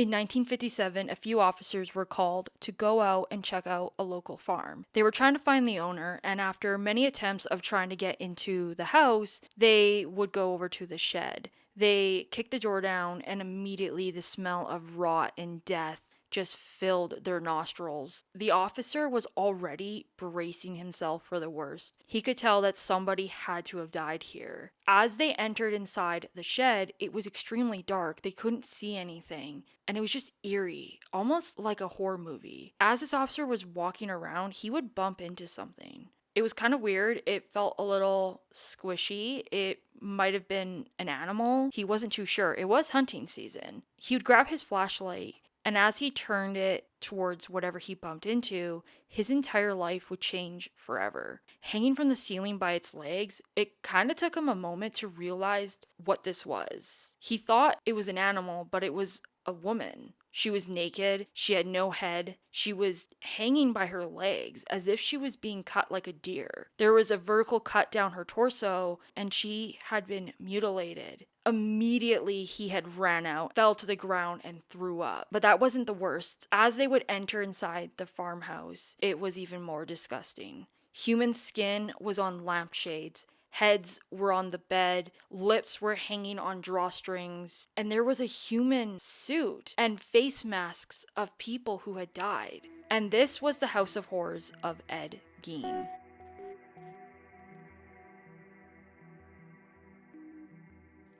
In 1957, a few officers were called to go out and check out a local farm. They were trying to find the owner, and after many attempts of trying to get into the house, they would go over to the shed. They kicked the door down, and immediately the smell of rot and death just filled their nostrils. The officer was already bracing himself for the worst. He could tell that somebody had to have died here. As they entered inside the shed, it was extremely dark. They couldn't see anything, and it was just eerie, almost like a horror movie. As this officer was walking around, he would bump into something. It was kind of weird. It felt a little squishy. It might have been an animal. He wasn't too sure. It was hunting season. He would grab his flashlight, and as he turned it towards whatever he bumped into, his entire life would change forever. Hanging from the ceiling by its legs, it kind of took him a moment to realize what this was. He thought it was an animal, but it was a woman. She was naked, she had no head, she was hanging by her legs as if she was being cut like a deer. There was a vertical cut down her torso, and she had been mutilated. Immediately, he had ran out, fell to the ground, and threw up. But that wasn't the worst. As they would enter inside the farmhouse, it was even more disgusting. Human skin was on lampshades. Heads were on the bed, lips were hanging on drawstrings, and there was a human suit and face masks of people who had died. And this was the House of Horrors of Ed Gein.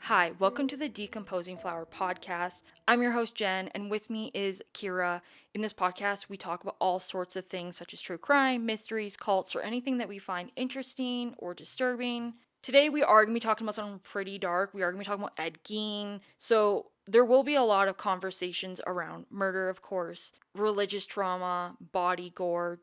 Hi, welcome to the Decomposing Flower podcast. I'm your host, Jen, and with me is Kira. In this podcast, we talk about all sorts of things such as true crime, mysteries, cults, or anything that we find interesting or disturbing. Today, we are going to be talking about something pretty dark. We are going to be talking about Ed Gein. So, there will be a lot of conversations around murder, of course, religious trauma, body gore,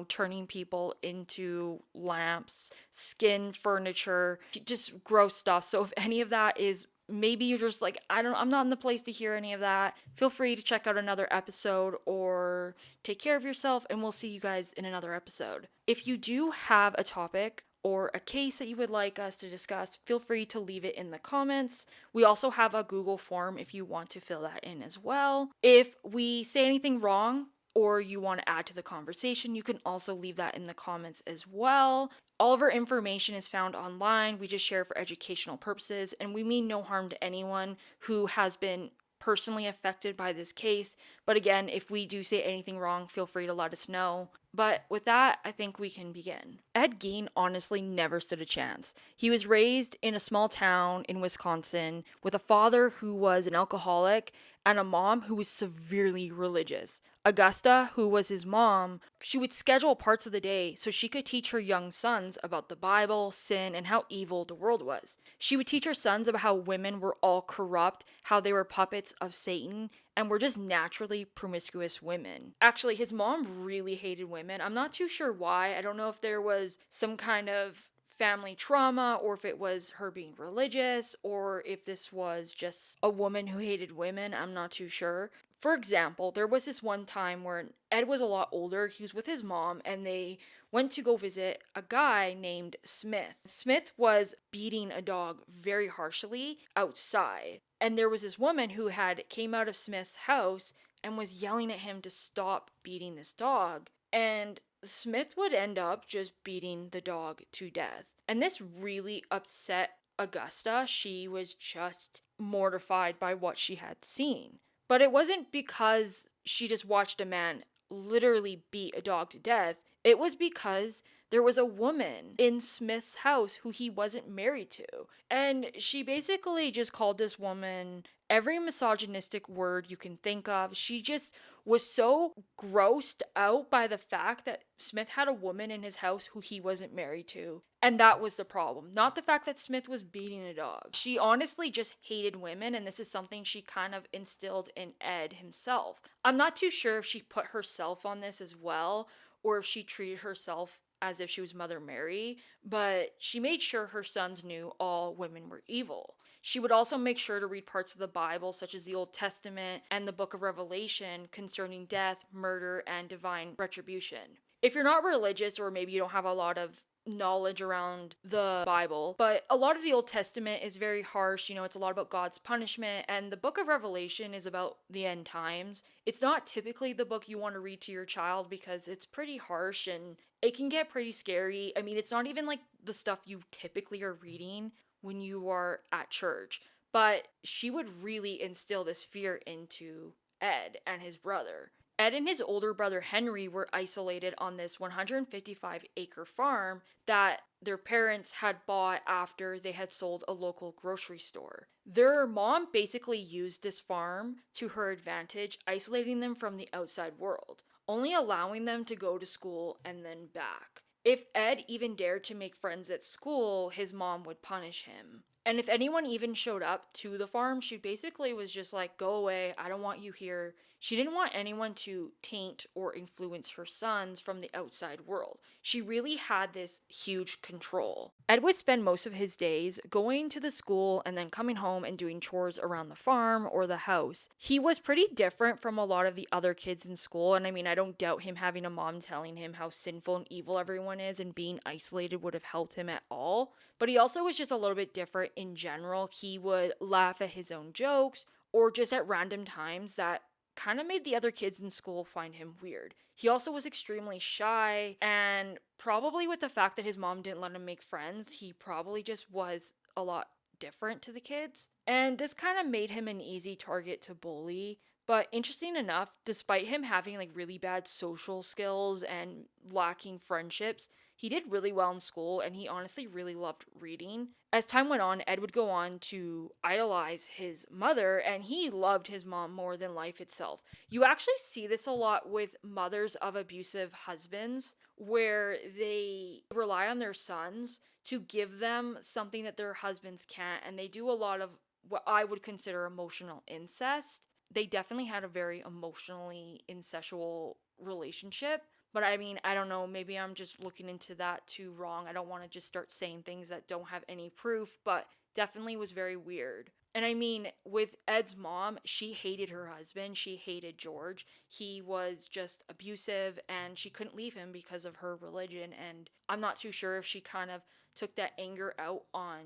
turning people into lamps, skin furniture, just gross stuff. So if any of that is maybe you're just like, I'm not in the place to hear any of that, feel free to check out another episode or take care of yourself, and we'll see you guys in another episode. If you do have a topic or a case that you would like us to discuss, feel free to leave it in the comments. We also have a Google form if you want to fill that in as well. If we say anything wrong, or you want to add to the conversation, you can also leave that in the comments as well. All of our information is found online. We just share for educational purposes, and we mean no harm to anyone who has been personally affected by this case. But again, if we do say anything wrong, feel free to let us know. But with that, I think we can begin. Ed Gein honestly never stood a chance. He was raised in a small town in Wisconsin with a father who was an alcoholic and a mom who was severely religious. Augusta, who was his mom, she would schedule parts of the day so she could teach her young sons about the Bible, sin, and how evil the world was. She would teach her sons about how women were all corrupt, how they were puppets of Satan, and were just naturally promiscuous women. Actually, his mom really hated women. I'm not too sure why. I don't know if there was some kind of family trauma or if it was her being religious or if this was just a woman who hated women. I'm not too sure. For example, there was this one time where Ed was a lot older. He was with his mom and they went to go visit a guy named Smith. Smith was beating a dog very harshly outside. And there was this woman who had came out of Smith's house and was yelling at him to stop beating this dog. And Smith would end up just beating the dog to death. And this really upset Augusta. She was just mortified by what she had seen. But it wasn't because she just watched a man literally beat a dog to death. It was because there was a woman in Smith's house who he wasn't married to. And she basically just called this woman every misogynistic word you can think of. She just was so grossed out by the fact that Smith had a woman in his house who he wasn't married to. And that was the problem, not the fact that Smith was beating a dog. She honestly just hated women, and this is something she kind of instilled in Ed himself. I'm not too sure if she put herself on this as well, or if she treated herself as if she was Mother Mary, but she made sure her sons knew all women were evil. She would also make sure to read parts of the Bible, such as the Old Testament and the book of Revelation, concerning death, murder, and divine retribution. If you're not religious, or maybe you don't have a lot of knowledge around the Bible, but a lot of the Old Testament is very harsh. It's a lot about God's punishment, and the book of Revelation is about the end times. It's not typically the book you want to read to your child because it's pretty harsh and it can get pretty scary. I mean, it's not even like the stuff you typically are reading when you are at church, but she would really instill this fear into Ed and his brother. Ed and his older brother Henry were isolated on this 155-acre farm that their parents had bought after they had sold a local grocery store. Their mom basically used this farm to her advantage, isolating them from the outside world, only allowing them to go to school and then back. If Ed even dared to make friends at school, his mom would punish him. And if anyone even showed up to the farm, she basically was just like, go away, I don't want you here. She didn't want anyone to taint or influence her sons from the outside world. She really had this huge control. Ed would spend most of his days going to the school and then coming home and doing chores around the farm or the house. He was pretty different from a lot of the other kids in school, and I mean, I don't doubt him having a mom telling him how sinful and evil everyone is, and being isolated would have helped him at all. But he also was just a little bit different in general. He would laugh at his own jokes or just at random times that kind of made the other kids in school find him weird. He also was extremely shy, and probably with the fact that his mom didn't let him make friends, he probably just was a lot different to the kids. And this kind of made him an easy target to bully. But interesting enough, despite him having like really bad social skills and lacking friendships, he did really well in school and he honestly really loved reading. As time went on, Ed would go on to idolize his mother, and he loved his mom more than life itself. You actually see this a lot with mothers of abusive husbands, where they rely on their sons to give them something that their husbands can't, and they do a lot of what I would consider emotional incest. They definitely had a very emotionally incestual relationship. But I mean, I don't know, maybe I'm just looking into that too wrong. I don't want to just start saying things that don't have any proof, but definitely was very weird. And I mean, with Ed's mom, she hated her husband. She hated George. He was just abusive and she couldn't leave him because of her religion. And I'm not too sure if she kind of took that anger out on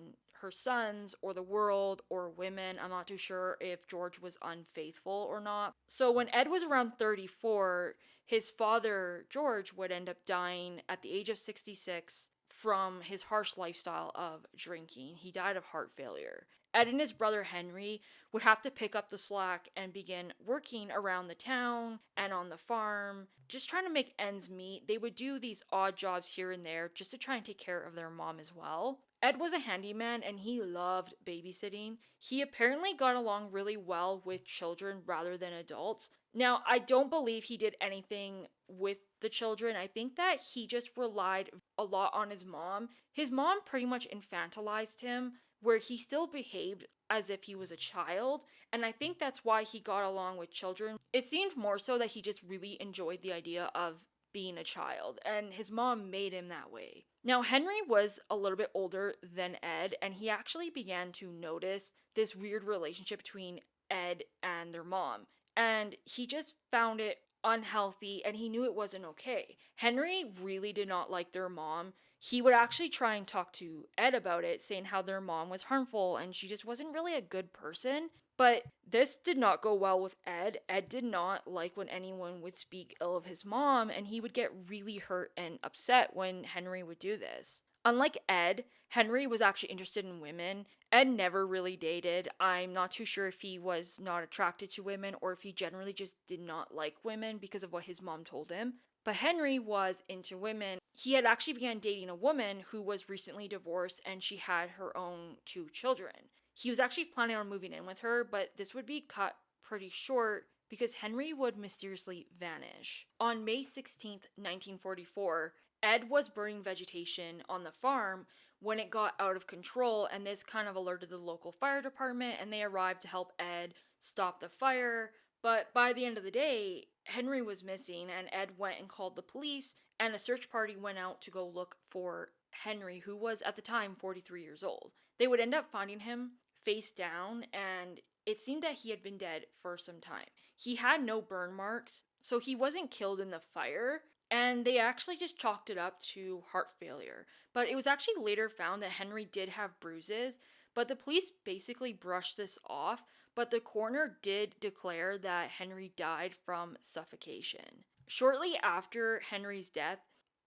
her sons or the world or women. I'm not too sure if George was unfaithful or not. So when Ed was around 34, his father, George, would end up dying at the age of 66 from his harsh lifestyle of drinking. He died of heart failure. Ed and his brother Henry would have to pick up the slack and begin working around the town and on the farm, just trying to make ends meet. They would do these odd jobs here and there just to try and take care of their mom as well. Ed was a handyman and he loved babysitting. He apparently got along really well with children rather than adults. Now, I don't believe he did anything with the children. I think that he just relied a lot on his mom. His mom pretty much infantilized him, where he still behaved as if he was a child, and I think that's why he got along with children. It seemed more so that he just really enjoyed the idea of being a child, and his mom made him that way. Now, Henry was a little bit older than Ed, and he actually began to notice this weird relationship between Ed and their mom, and he just found it unhealthy and he knew it wasn't okay. Henry really did not like their mom. He would actually try and talk to Ed about it, saying how their mom was harmful and she just wasn't really a good person. But this did not go well with Ed. Ed did not like when anyone would speak ill of his mom, and he would get really hurt and upset when Henry would do this. Unlike Ed, Henry was actually interested in women. Ed never really dated. I'm not too sure if he was not attracted to women or if he generally just did not like women because of what his mom told him. But Henry was into women. He had actually began dating a woman who was recently divorced and she had her own two children. He was actually planning on moving in with her, but this would be cut pretty short because Henry would mysteriously vanish. On May 16th, 1944, Ed was burning vegetation on the farm when it got out of control, and this kind of alerted the local fire department, and they arrived to help Ed stop the fire. But by the end of the day, Henry was missing, and Ed went and called the police, and a search party went out to go look for Henry, who was at the time 43 years old. They would end up finding him face down, and it seemed that he had been dead for some time. He had no burn marks, so he wasn't killed in the fire. and they actually just chalked it up to heart failure. But it was actually later found that Henry did have bruises, but the police basically brushed this off. But the coroner did declare that Henry died from suffocation. Shortly after Henry's death,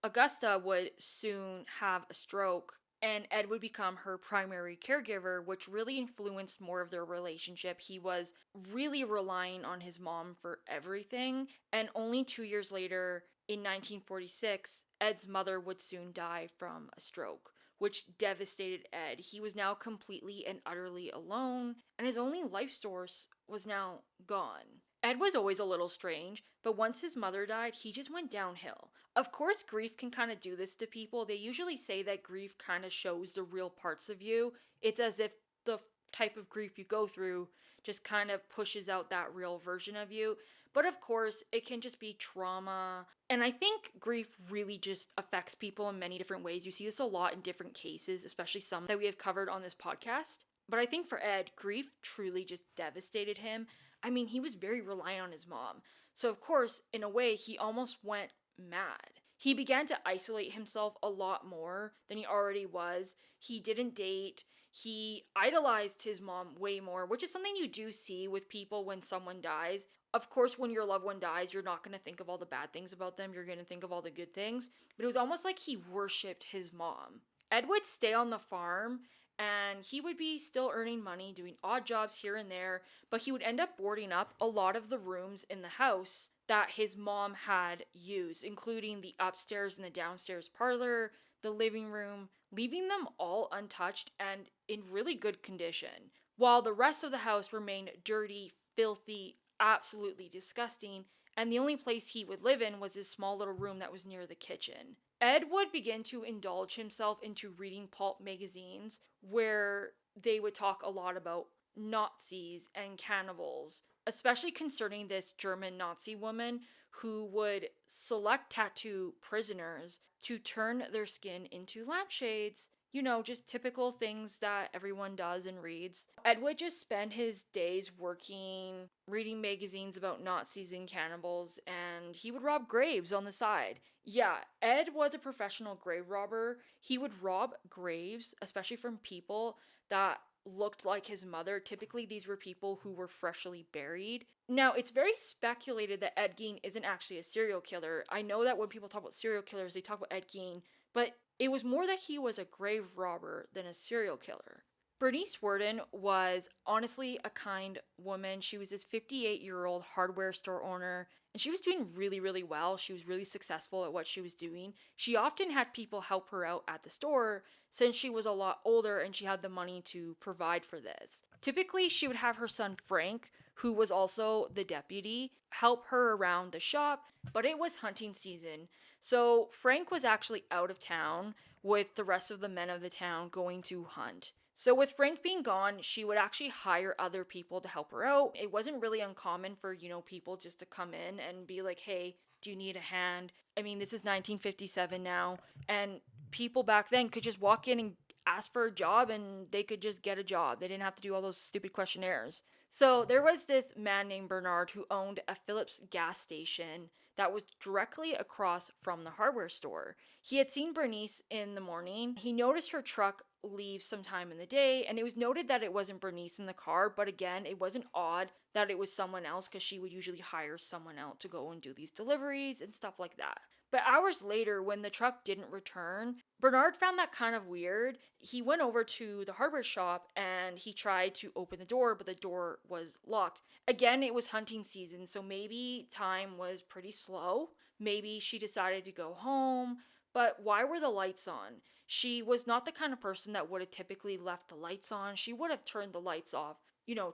Augusta would soon have a stroke, and Ed would become her primary caregiver, which really influenced more of their relationship. He was really relying on his mom for everything, and only 2 years later, in 1946, Ed's mother would soon die from a stroke, which devastated Ed. He was now completely and utterly alone, and his only life source was now gone. Ed was always a little strange, but once his mother died, he just went downhill. Of course, grief can kind of do this to people. They usually say that grief kind of shows the real parts of you. It's as if the type of grief you go through just kind of pushes out that real version of you. But of course, it can just be trauma. And I think grief really just affects people in many different ways. You see this a lot in different cases, especially some that we have covered on this podcast. But I think for Ed, grief truly just devastated him. I mean, he was very reliant on his mom. So, of course, in a way, he almost went mad. He began to isolate himself a lot more than he already was. He didn't date. He idolized his mom way more, which is something you do see with people when someone dies. Of course, when your loved one dies, you're not going to think of all the bad things about them. You're going to think of all the good things. But it was almost like he worshipped his mom. Ed would stay on the farm and he would be still earning money, doing odd jobs here and there, but he would end up boarding up a lot of the rooms in the house that his mom had used, including the upstairs and the downstairs parlor, the living room, leaving them all untouched and in really good condition, while the rest of the house remained dirty, filthy, absolutely disgusting, and the only place he would live in was his small little room that was near the kitchen. Ed would begin to indulge himself into reading pulp magazines where they would talk a lot about Nazis and cannibals, especially concerning this German Nazi woman who would select tattoo prisoners to turn their skin into lampshades. You know, just typical things that everyone does and reads. Ed would just spend his days working, reading magazines about Nazis and cannibals, and he would rob graves on the side. Yeah, Ed was a professional grave robber. He would rob graves, especially from people that looked like his mother. Typically, these were people who were freshly buried. Now, it's very speculated that Ed Gein isn't actually a serial killer. I know that when people talk about serial killers, they talk about Ed Gein, but it was more that he was a grave robber than a serial killer. Bernice Worden was honestly a kind woman. She was this 58-year-old hardware store owner, and she was doing really, really well. She was really successful at what she was doing. She often had people help her out at the store since she was a lot older and she had the money to provide for this. Typically, she would have her son Frank, who was also the deputy, help her around the shop, but it was hunting season. So Frank was actually out of town with the rest of the men of the town going to hunt. So with Frank being gone, she would actually hire other people to help her out. It wasn't really uncommon for, people just to come in and be like, "Hey, do you need a hand?" I mean, this is 1957 now, and people back then could just walk in and ask for a job and they could just get a job. They didn't have to do all those stupid questionnaires. So there was this man named Bernard who owned a Phillips gas station that was directly across from the hardware store. He had seen Bernice in the morning. He noticed her truck leave sometime in the day, and it was noted that it wasn't Bernice in the car, but again, it wasn't odd that it was someone else because she would usually hire someone else to go and do these deliveries and stuff like that. But hours later, when the truck didn't return, Bernard found that kind of weird. He went over to the hardware shop and he tried to open the door, but the door was locked. Again, it was hunting season, so maybe time was pretty slow. Maybe she decided to go home. But why were the lights on? She was not the kind of person that would have typically left the lights on. She would have turned the lights off,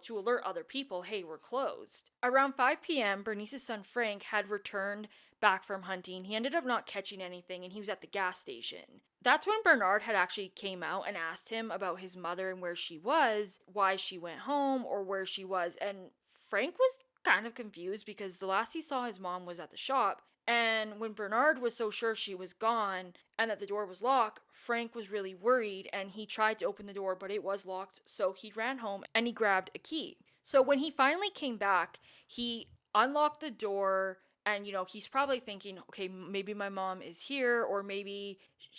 to alert other people, hey, we're closed. Around 5 p.m., Bernice's son Frank had returned back from hunting. He ended up not catching anything and he was at the gas station. That's when Bernard had actually came out and asked him about his mother and where she was, why she went home or where she was. And Frank was kind of confused because the last he saw his mom was at the shop. And when Bernard was so sure she was gone and that the door was locked, Frank was really worried and he tried to open the door, but it was locked. So he ran home and he grabbed a key. So when he finally came back, he unlocked the door And, he's probably thinking, okay, maybe my mom is here, or maybe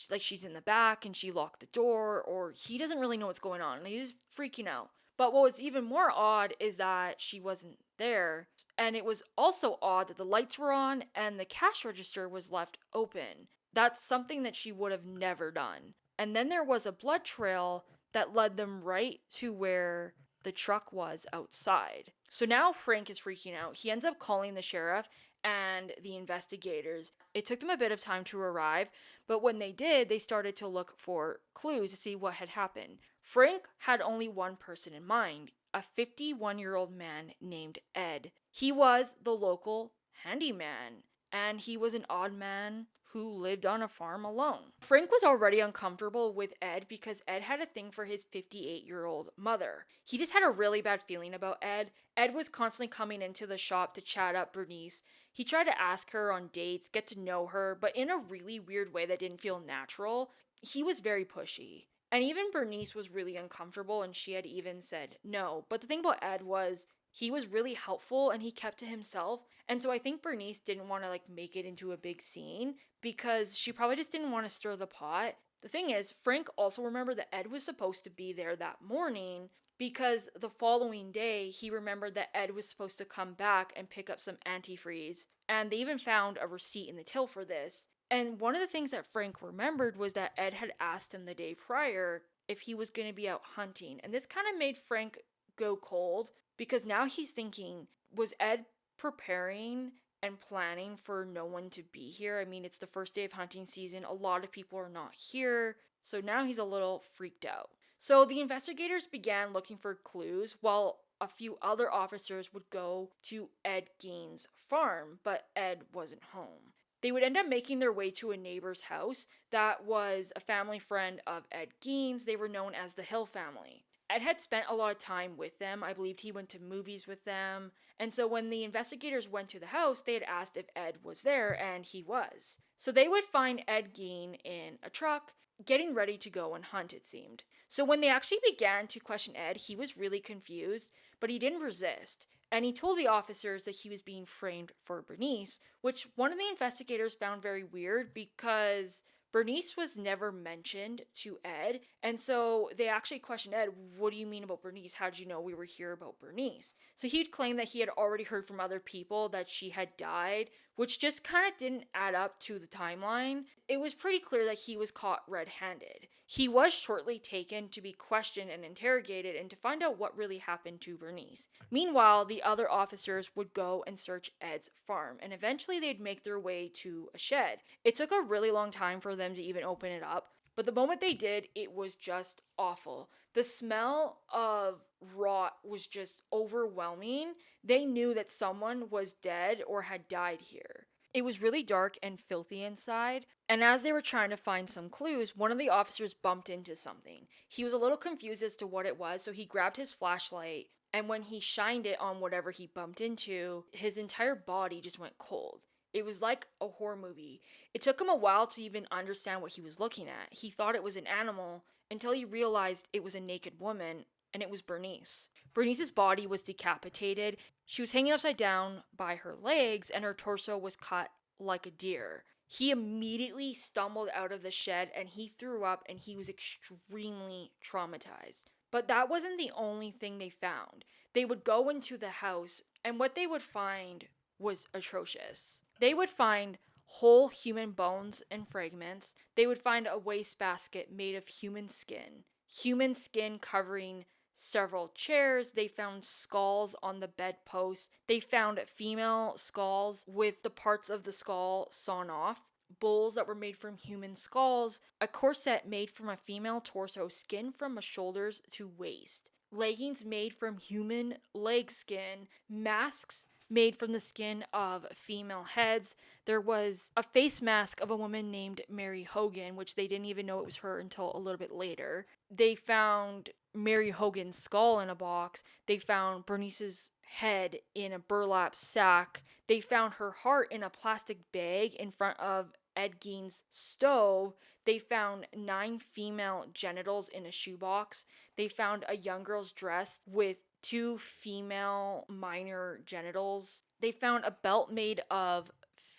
like she's in the back and she locked the door, or he doesn't really know what's going on. Like, he's freaking out. But what was even more odd is that she wasn't there. And it was also odd that the lights were on and the cash register was left open. That's something that she would have never done. And then there was a blood trail that led them right to where the truck was outside. So now Frank is freaking out. He ends up calling the sheriff and the investigators. It took them a bit of time to arrive, but when they did, they started to look for clues to see what had happened. Frank had only one person in mind, a 51-year-old man named Ed. He was the local handyman, and he was an odd man who lived on a farm alone. Frank was already uncomfortable with Ed because Ed had a thing for his 58-year-old mother. He just had a really bad feeling about Ed. Ed was constantly coming into the shop to chat up Bernice. He tried to ask her on dates, get to know her, but in a really weird way that didn't feel natural. He was very pushy. And even Bernice was really uncomfortable, and she had even said no. But the thing about Ed was he was really helpful and he kept to himself. And so I think Bernice didn't want to make it into a big scene because she probably just didn't want to stir the pot. The thing is, Frank also remembered that Ed was supposed to be there that morning because the following day he remembered that Ed was supposed to come back and pick up some antifreeze. And they even found a receipt in the till for this. And one of the things that Frank remembered was that Ed had asked him the day prior if he was going to be out hunting. And this kind of made Frank go cold because now he's thinking, was Ed preparing and planning for no one to be here? I mean, it's the first day of hunting season. A lot of people are not here. So now he's a little freaked out. So the investigators began looking for clues while a few other officers would go to Ed Gein's farm, but Ed wasn't home. They would end up making their way to a neighbor's house that was a family friend of Ed Gein's. They were known as the Hill family. Ed had spent a lot of time with them. I believed he went to movies with them. And so when the investigators went to the house, they had asked if Ed was there, and he was. So they would find Ed Gein in a truck, getting ready to go and hunt, it seemed. So when they actually began to question Ed, he was really confused, but he didn't resist. And he told the officers that he was being framed for Bernice, which one of the investigators found very weird because Bernice was never mentioned to Ed, and so they actually questioned Ed, what do you mean about Bernice? How did you know we were here about Bernice? So he'd claimed that he had already heard from other people that she had died, which just kind of didn't add up to the timeline. It was pretty clear that he was caught red-handed. He was shortly taken to be questioned and interrogated and to find out what really happened to Bernice. Meanwhile, the other officers would go and search Ed's farm, and eventually they'd make their way to a shed. It took a really long time for them to even open it up, but the moment they did, it was just awful. The smell of rot was just overwhelming. They knew that someone was dead or had died here. It was really dark and filthy inside, and as they were trying to find some clues, one of the officers bumped into something. He was a little confused as to what it was, so he grabbed his flashlight, and when he shined it on whatever he bumped into, his entire body just went cold. It was like a horror movie. It took him a while to even understand what he was looking at. He thought it was an animal until he realized it was a naked woman, and it was Bernice. Bernice's body was decapitated. She was hanging upside down by her legs, and her torso was cut like a deer. He immediately stumbled out of the shed and he threw up and he was extremely traumatized. But that wasn't the only thing they found. They would go into the house, and what they would find was atrocious. They would find whole human bones and fragments. They would find a wastebasket made of human skin covering several chairs. They found skulls on the bedpost. They found female skulls with the parts of the skull sawn off, bowls that were made from human skulls, a corset made from a female torso, skin from the shoulders to waist, leggings made from human leg skin, masks made from the skin of female heads. There was a face mask of a woman named Mary Hogan, which they didn't even know it was her until a little bit later. They found Mary Hogan's skull in a box. They found Bernice's head in a burlap sack. They found her heart in a plastic bag in front of Ed Gein's stove. They found 9 female genitals in a shoebox. They found a young girl's dress with 2 female minor genitals. They found a belt made of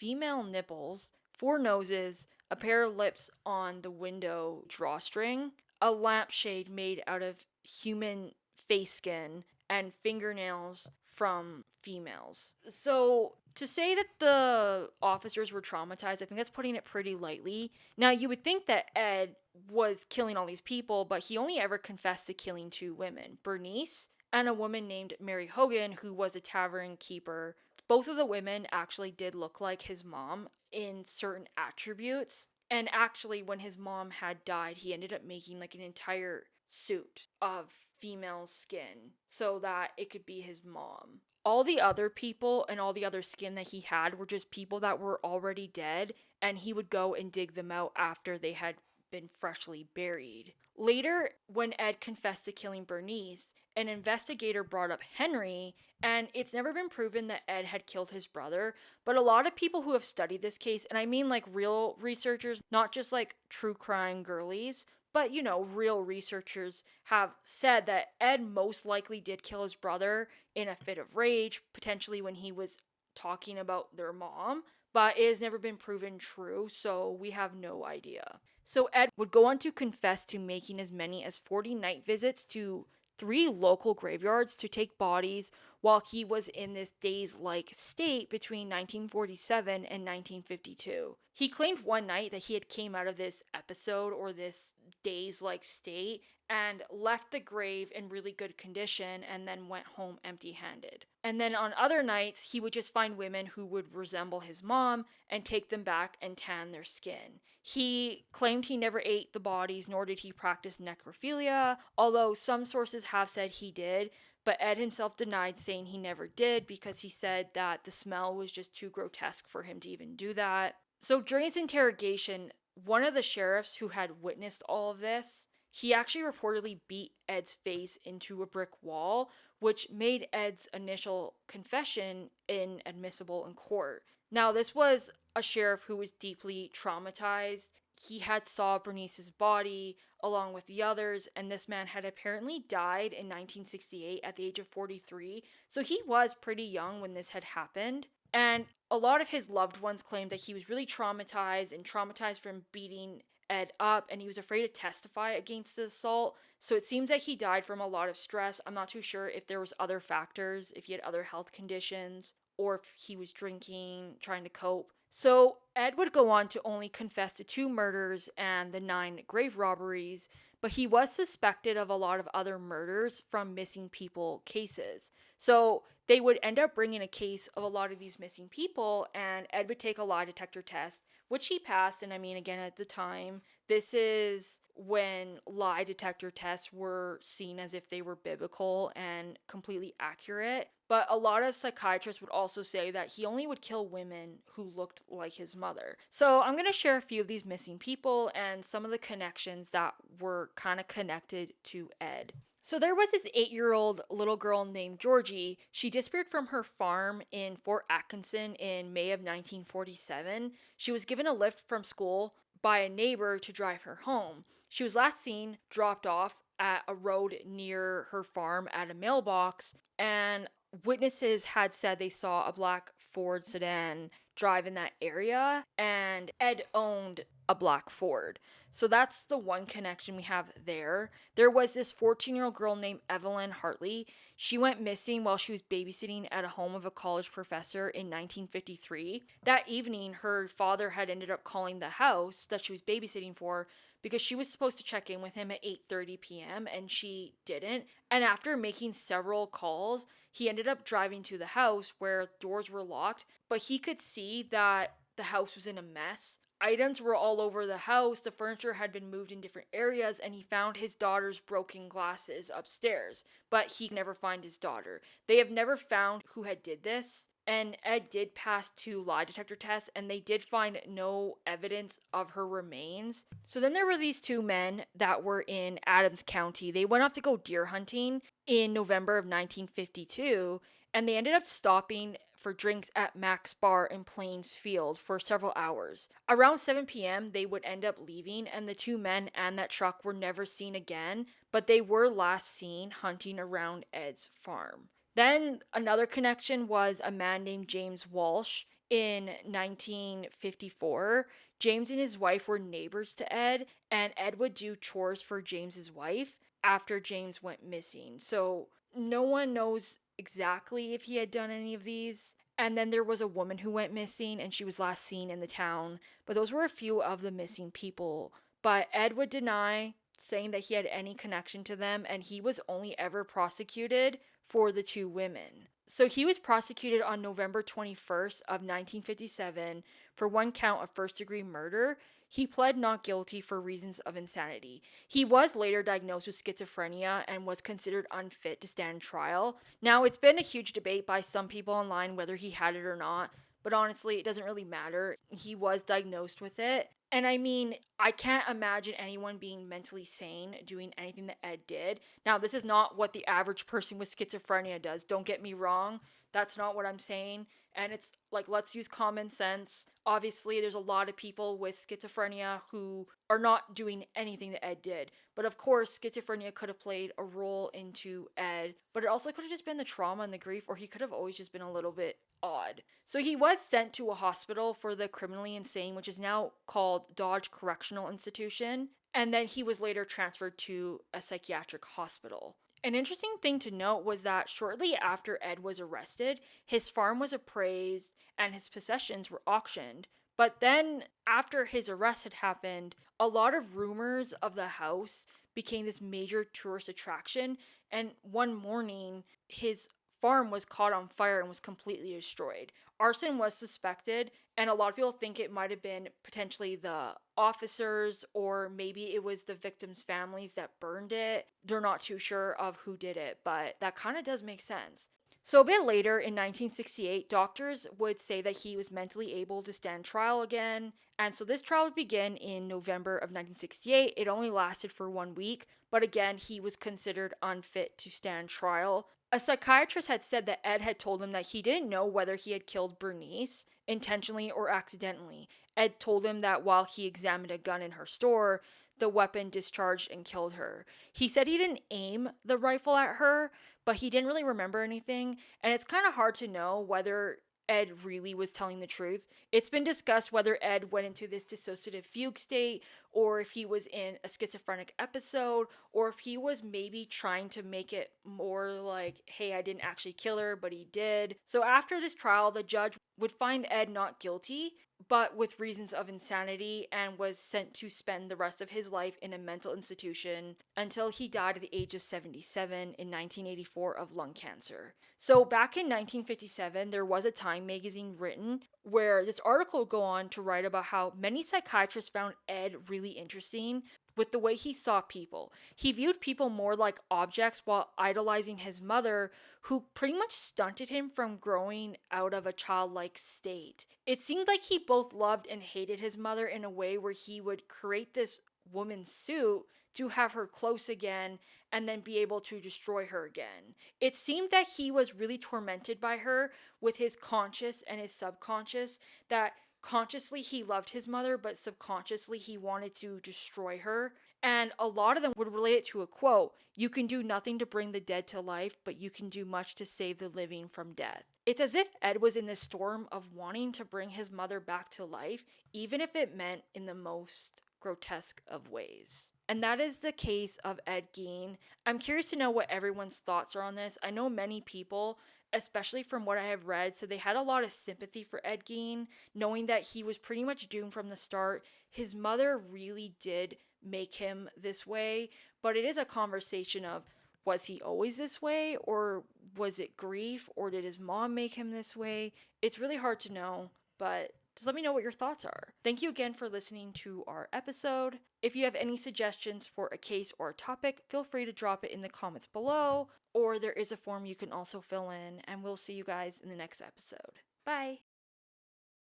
female nipples, 4 noses, a pair of lips on the window drawstring, a lampshade made out of human face skin, and fingernails from females. So, to say that the officers were traumatized, I think that's putting it pretty lightly. Now, you would think that Ed was killing all these people, but he only ever confessed to killing 2 women, Bernice and a woman named Mary Hogan, who was a tavern keeper. Both of the women actually did look like his mom in certain attributes. And actually, when his mom had died, he ended up making like an entire suit of female skin so that it could be his mom. All the other people and all the other skin that he had were just people that were already dead, and he would go and dig them out after they had been freshly buried. Later, when Ed confessed to killing Bernice, an investigator brought up Henry, and it's never been proven that Ed had killed his brother, but a lot of people who have studied this case, and I mean like real researchers, not just like true crime girlies, but real researchers have said that Ed most likely did kill his brother in a fit of rage, potentially when he was talking about their mom, but it has never been proven true, so we have no idea. So Ed would go on to confess to making as many as 40 night visits to 3 local graveyards to take bodies while he was in this daze-like state between 1947 and 1952. He claimed one night that he had came out of this episode or this daze-like state and left the grave in really good condition and then went home empty-handed. And then on other nights, he would just find women who would resemble his mom and take them back and tan their skin. He claimed he never ate the bodies, nor did he practice necrophilia, although some sources have said he did, but Ed himself denied, saying he never did because he said that the smell was just too grotesque for him to even do that. So during his interrogation, one of the sheriffs who had witnessed all of this, he actually reportedly beat Ed's face into a brick wall, which made Ed's initial confession inadmissible in court. Now, this was a sheriff who was deeply traumatized. He had saw Bernice's body along with the others, and this man had apparently died in 1968 at the age of 43. So he was pretty young when this had happened. And a lot of his loved ones claimed that he was really traumatized from beating Ed up, and he was afraid to testify against the assault. So it seems that he died from a lot of stress. I'm not too sure if there was other factors, if he had other health conditions, or if he was drinking, trying to cope. So Ed would go on to only confess to 2 murders and the 9 grave robberies, but he was suspected of a lot of other murders from missing people cases. So they would end up bringing a case of a lot of these missing people, and Ed would take a lie detector test, which he passed. And I mean, again, at the time, this is when lie detector tests were seen as if they were biblical and completely accurate. But a lot of psychiatrists would also say that he only would kill women who looked like his mother. So I'm going to share a few of these missing people and some of the connections that were kind of connected to Ed. So there was this 8-year-old little girl named Georgie. She disappeared from her farm in Fort Atkinson in May of 1947. She was given a lift from school by a neighbor to drive her home. She was last seen dropped off at a road near her farm at a mailbox, and witnesses had said they saw a black Ford sedan drive in that area, and Ed owned a black Ford. So that's the one connection we have there. There was this 14-year-old girl named Evelyn Hartley. She went missing while she was babysitting at a home of a college professor in 1953. That evening, her father had ended up calling the house that she was babysitting for because she was supposed to check in with him at 8:30 p.m. and she didn't. And after making several calls, he ended up driving to the house where doors were locked, but he could see that the house was in a mess. Items were all over the house, the furniture had been moved in different areas, and he found his daughter's broken glasses upstairs, but he never find his daughter. They have never found who had did this, and Ed did pass 2 lie detector tests, and they did find no evidence of her remains. So then there were these 2 men that were in Adams County. They went off to go deer hunting in November of 1952, and they ended up stopping for drinks at Mac's Bar in Plains Field for several hours. Around 7 p.m., they would end up leaving, and the 2 men and that truck were never seen again, but they were last seen hunting around Ed's farm. Then another connection was a man named James Walsh in 1954. James and his wife were neighbors to Ed, and Ed would do chores for James's wife after James went missing. So no one knows exactly if he had done any of these. And then there was a woman who went missing and she was last seen in the town. But those were a few of the missing people. But Ed would deny saying that he had any connection to them, and he was only ever prosecuted for the two women. So he was prosecuted on November 21st of 1957 for one count of first-degree murder. He pled not guilty for reasons of insanity. He was later diagnosed with schizophrenia and was considered unfit to stand trial. Now, it's been a huge debate by some people online whether he had it or not, but honestly, it doesn't really matter. He was diagnosed with it. And I mean, I can't imagine anyone being mentally sane doing anything that Ed did. Now, this is not what the average person with schizophrenia does. Don't get me wrong. That's not what I'm saying. And it's like, let's use common sense. Obviously, there's a lot of people with schizophrenia who are not doing anything that Ed did. But of course, schizophrenia could have played a role into Ed, but it also could have just been the trauma and the grief, or he could have always just been a little bit odd. So he was sent to a hospital for the criminally insane, which is now called Dodge Correctional Institution, and then he was later transferred to a psychiatric hospital. An interesting thing to note was that shortly after Ed was arrested, his farm was appraised and his possessions were auctioned. But then, after his arrest had happened, a lot of rumors of the house became this major tourist attraction. And one morning, his farm was caught on fire and was completely destroyed. Arson was suspected, and a lot of people think it might have been potentially the officers or maybe it was the victims' families that burned it. They're not too sure of who did it, but that kind of does make sense. So, a bit later in 1968, doctors would say that he was mentally able to stand trial again. And so, this trial would begin in November of 1968. It only lasted for 1 week, but again, he was considered unfit to stand trial. A psychiatrist had said that Ed had told him that he didn't know whether he had killed Bernice intentionally or accidentally. Ed told him that while he examined a gun in her store, the weapon discharged and killed her. He said he didn't aim the rifle at her, but he didn't really remember anything, and it's kind of hard to know whether Ed really was telling the truth. It's been discussed whether Ed went into this dissociative fugue state, or if he was in a schizophrenic episode, or if he was maybe trying to make it more like, hey, I didn't actually kill her, but he did. So after this trial, the judge would find Ed not guilty, but with reasons of insanity, and was sent to spend the rest of his life in a mental institution until he died at the age of 77 in 1984 of lung cancer. So back in 1957, there was a Time magazine written where this article would go on to write about how many psychiatrists found Ed really interesting with the way he saw people. He viewed people more like objects while idolizing his mother, who pretty much stunted him from growing out of a childlike state. It seemed like he both loved and hated his mother in a way where he would create this woman's suit to have her close again and then be able to destroy her again. It seemed that he was really tormented by her with his conscious and his subconscious, that consciously he loved his mother, but subconsciously he wanted to destroy her. And a lot of them would relate it to a quote: "You can do nothing to bring the dead to life, but you can do much to save the living from death." It's as if Ed was in this storm of wanting to bring his mother back to life, even if it meant in the most grotesque of ways. And that is the case of Ed Gein. I'm curious to know what everyone's thoughts are on this. I know many people, especially from what I have read, so they had a lot of sympathy for Ed Gein, knowing that he was pretty much doomed from the start. His mother really did make him this way, but it is a conversation of, was he always this way, or was it grief, or did his mom make him this way? It's really hard to know, but just let me know what your thoughts are. Thank you again for listening to our episode. If you have any suggestions for a case or a topic, feel free to drop it in the comments below, or there is a form you can also fill in, and we'll see you guys in the next episode. Bye!